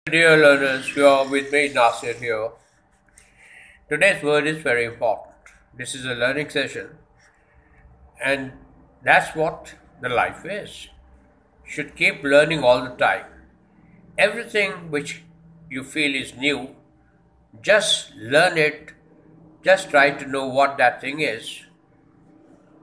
Dear learners, you are with me, Nasir here. Today's word is very important. This is a learning session, and that's what the life is. Should keep learning all the time. Everything which you feel is new, just learn it, just try to know what that thing is.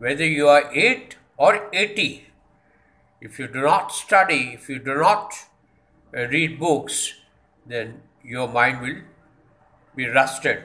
whether you are 8 or 80, if you do not study, if you do not read books, then your mind will be rusted,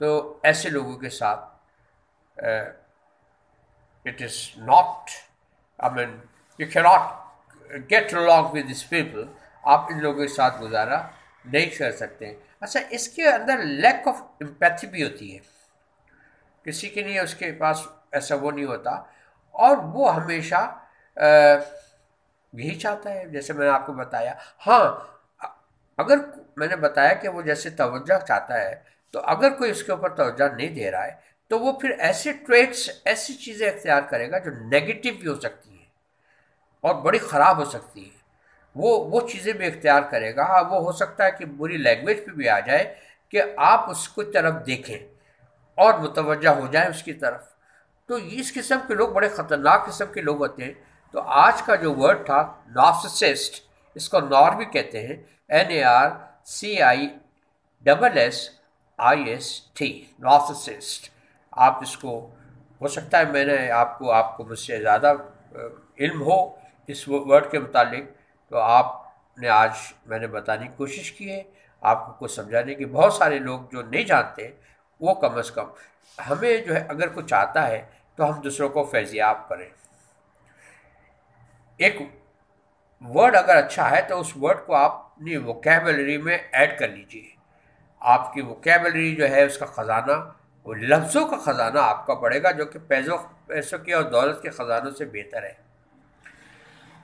تو ایسے لوگوں کے ساتھ it is not, I mean you کی not get along with these people. آپ ان لوگوں کے ساتھ گزارا نہیں کر سکتے. اچھا، اس کے اندر لیک آف امپیتھی بھی ہوتی ہے. کسی کے لیے اس کے پاس ایسا وہ نہیں ہوتا، اور وہ ہمیشہ یہی چاہتا ہے جیسے میں نے آپ کو بتایا. ہاں، اگر میں نے بتایا کہ وہ جیسے توجہ چاہتا ہے، تو اگر کوئی اس کے اوپر توجہ نہیں دے رہا ہے تو وہ پھر ایسے ٹریٹس، ایسی چیزیں اختیار کرے گا جو نیگیٹو بھی ہو سکتی ہیں اور بڑی خراب ہو سکتی ہیں. وہ چیزیں بھی اختیار کرے گا. ہاں، وہ ہو سکتا ہے کہ بری لینگویج پہ بھی آ جائے کہ آپ اس کو طرف دیکھیں اور متوجہ ہو جائیں اس کی طرف. تو اس قسم کے لوگ بڑے خطرناک قسم کے لوگ ہوتے ہیں. تو آج کا جو ورڈ تھا نارسسسٹ، اس کو نار بھی کہتے ہیں، NARCISSIST، نارسسسٹ. آپ اس کو، ہو سکتا ہے میں نے آپ کو مجھ سے زیادہ علم ہو اس ورڈ کے متعلق، تو آپ نے آج میں نے بتانے کی کوشش کی ہے آپ کو سمجھانے کی. بہت سارے لوگ جو نہیں جانتے وہ کم از کم ہمیں جو ہے اگر کچھ آتا ہے تو ہم دوسروں کو فیضیاب کریں. ایک ورڈ اگر اچھا ہے تو اس ورڈ کو آپ اپنی ووکیبلری میں ایڈ کر لیجئے. آپ کی ووکیبلری جو ہے اس کا خزانہ، وہ لفظوں کا خزانہ آپ کا بڑھے گا، جو کہ پیسوں کے اور دولت کے خزانوں سے بہتر ہے.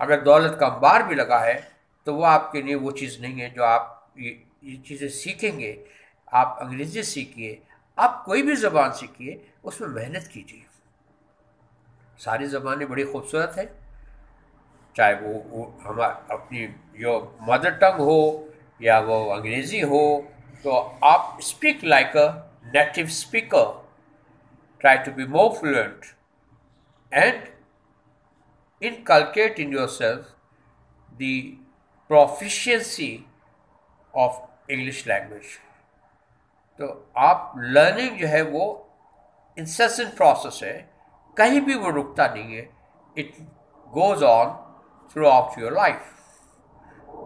اگر دولت کا انبار بھی لگا ہے تو وہ آپ کے لیے وہ چیز نہیں ہے جو آپ یہ چیزیں سیکھیں گے. آپ انگریزی سیکھیے، آپ کوئی بھی زبان سیکھیے، اس میں محنت کیجیے. ساری زبانیں بڑی خوبصورت ہیں، چاہے وہ اپنی جو مدر ٹنگ ہو یا وہ انگریزی ہو. تو آپ speak like a native speaker, try to be more fluent and inculcate in yourself the proficiency of English language. تو آپ لرننگ جو ہے وہ incessant process ہے، کہیں بھی وہ رکتا نہیں ہے. it goes on throughout your life.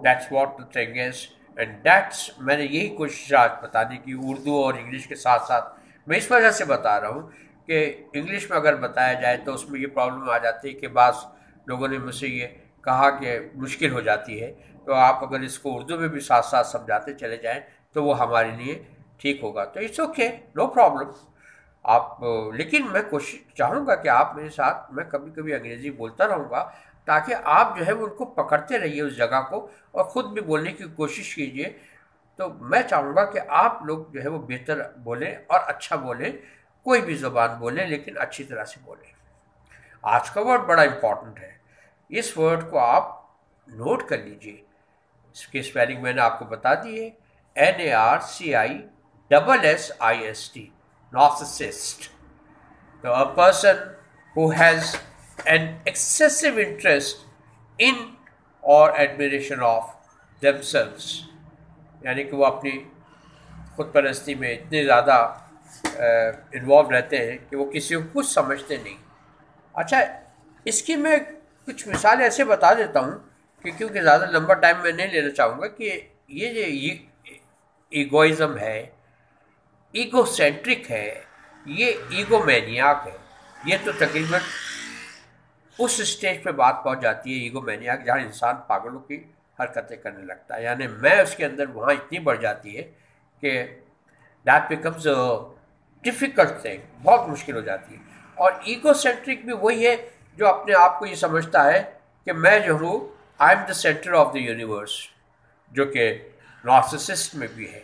that's what the thing is, and that's میں نے یہی کوشش آج بتانے کی، اردو اور انگلش کے ساتھ ساتھ. میں اس وجہ سے بتا رہا ہوں کہ انگلش میں اگر بتایا جائے تو اس میں یہ پرابلم آ جاتی ہے کہ بعض لوگوں نے مجھ سے یہ کہا کہ مشکل ہو جاتی ہے. تو آپ اگر اس کو اردو میں بھی ساتھ ساتھ سمجھاتے چلے جائیں تو وہ ہمارے لیے ٹھیک ہوگا. تو اٹس اوکے، نو پرابلم. آپ لیکن میں کوشش چاہوں گا کہ آپ میرے ساتھ، میں کبھی کبھی انگریزی بولتا رہوں گا تاکہ آپ جو ہے وہ ان کو پکڑتے رہیے اس جگہ کو، اور خود بھی بولنے کی کوشش کیجیے. تو میں چاہوں گا کہ آپ لوگ جو ہے وہ بہتر بولیں اور اچھا بولیں. کوئی بھی زبان بولیں لیکن اچھی طرح سے بولیں. آج کا ورڈ بڑا امپورٹنٹ ہے، اس ورڈ کو آپ نوٹ کر لیجئے. اس کی اسپیلنگ میں نے آپ کو بتا دی ہے، NARCISSIST، narcissist. So a person who has an excessive interest in or admiration of themselves، یعنی کہ وہ اپنی خود پرستی میں اتنے زیادہ انوالو رہتے ہیں کہ وہ کسی کو کچھ سمجھتے نہیں. اچھا، اس کی میں کچھ مثالیں ایسے بتا دیتا ہوں کہ کیونکہ زیادہ لمبا ٹائم میں نہیں لینا چاہوں گا، کہ یہ جو ایگوئزم ہے، ایگو سینٹرک ہے، یہ ایگو مینیاک ہے. یہ تو تقریباً اس اسٹیج پہ بات پہنچ جاتی ہے ایگو مینیاک جہاں انسان پاگلوں کی حرکتیں کرنے لگتا ہے. یعنی میں اس کے اندر وہاں اتنی بڑھ جاتی ہے کہ that becomes a difficult thing, بہت مشکل ہو جاتی ہے. اور ایگو سینٹرک بھی وہی ہے جو اپنے آپ کو یہ سمجھتا ہے کہ میں جو ہوں I am the centre of the universe, جو کہ نارسسسٹ میں بھی ہے،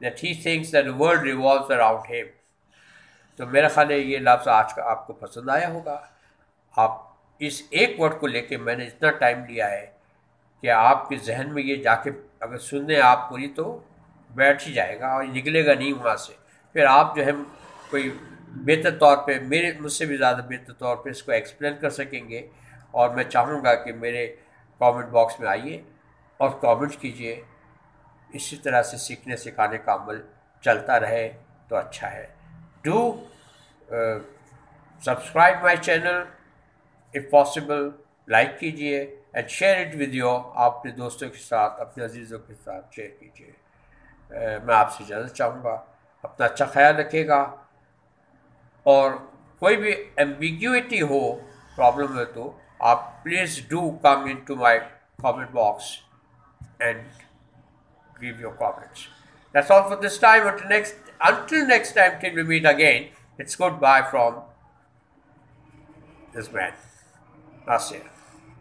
that he thinks that the world revolves around him. تو میرا خیال ہے یہ لفظ آج کا آپ کو پسند آیا ہوگا. آپ اس ایک ورڈ کو لے کے میں نے اتنا ٹائم لیا ہے کہ آپ کے ذہن میں یہ جا کے اگر سننے آپ پوری تو بیٹھ ہی جائے گا اور نکلے گا نہیں وہاں سے. پھر آپ جو ہے کوئی بہتر طور پہ، مجھ سے بھی زیادہ بہتر طور پہ اس کو ایکسپلین کر سکیں گے. اور میں چاہوں گا کہ میرے کامنٹ باکس میں آئیے اور کامنٹ کیجیے. اسی طرح سے سیکھنے سکھانے کا عمل چلتا رہے تو اچھا ہے. Do subscribe my channel if possible, like کیجیے and share it with your, آپ اپنے دوستوں کے ساتھ، اپنے عزیزوں کے ساتھ شیئر کیجیے. میں آپ سے اجازت چاہوں گا. اپنا اچھا خیال رکھے گا، اور کوئی بھی ایمبیگیوٹی ہو، پرابلم ہے تو آپ please do come in to my comment box and give your comments. That's all for this time. Until next time, till we meet again, it's goodbye from this man. Nasir.